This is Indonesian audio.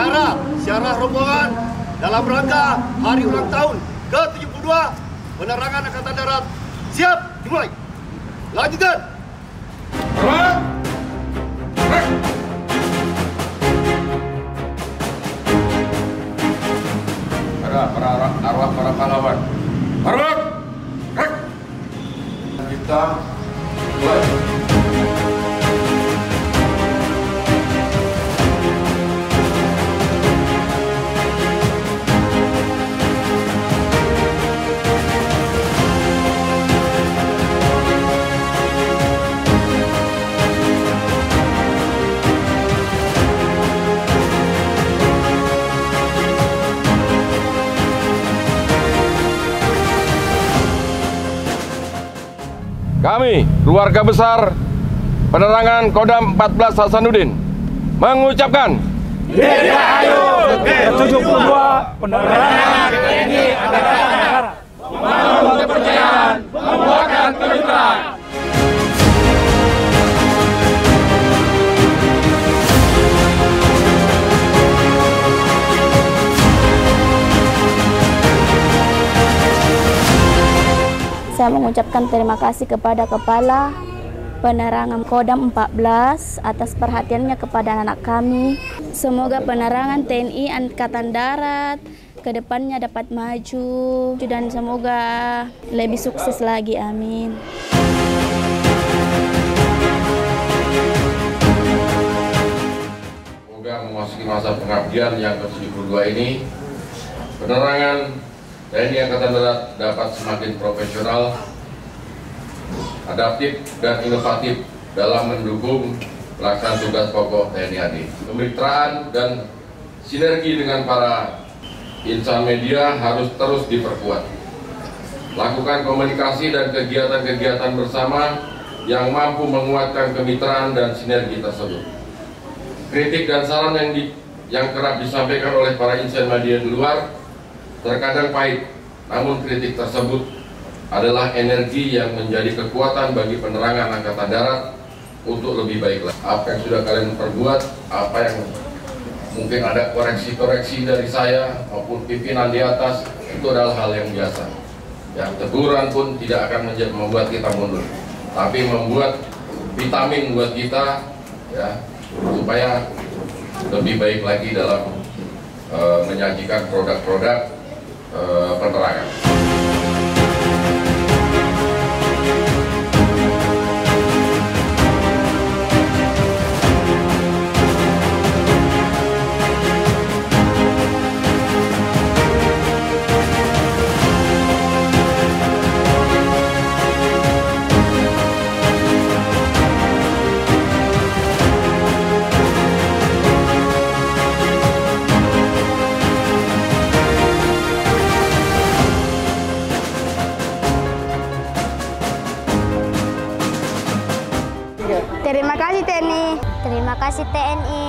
acara siarah rombongan dalam rangka hari ulang tahun ke-72 Penerangan Angkatan Darat. Siap, dimulai. Lanjutkan. Para arwah para pahlawan. Arwah. Kita mulai. Kami, keluarga besar Penerangan Kodam 14 Hasanuddin, mengucapkan Dirgahayu ke-72 Penerangan TNI Angkatan Darat, membangun kepercayaan, membuahkan kemitraan. Saya mengucapkan terima kasih kepada Kepala Penerangan Kodam 14 atas perhatiannya kepada anak kami. Semoga penerangan TNI Angkatan Darat ke depannya dapat maju dan semoga lebih sukses lagi. Amin. Semoga memasuki masa pengabdian yang ke-72 ini, penerangan TNI Angkatan Darat dapat semakin profesional, adaptif, dan inovatif dalam mendukung pelaksanaan tugas pokok TNI AD. Kemitraan dan sinergi dengan para insan media harus terus diperkuat. Lakukan komunikasi dan kegiatan-kegiatan bersama yang mampu menguatkan kemitraan dan sinergi tersebut. Kritik dan saran yang kerap disampaikan oleh para insan media di luar terkadang pahit, namun kritik tersebut adalah energi yang menjadi kekuatan bagi penerangan Angkatan Darat untuk lebih baik lagi. Apa yang sudah kalian perbuat, apa yang mungkin ada koreksi-koreksi dari saya maupun pimpinan di atas, itu adalah hal yang biasa. Yang teguran pun tidak akan membuat kita mundur, tapi membuat vitamin buat kita, ya, supaya lebih baik lagi dalam menyajikan produk-produk penerangan. Terima kasih TNI. Terima kasih TNI.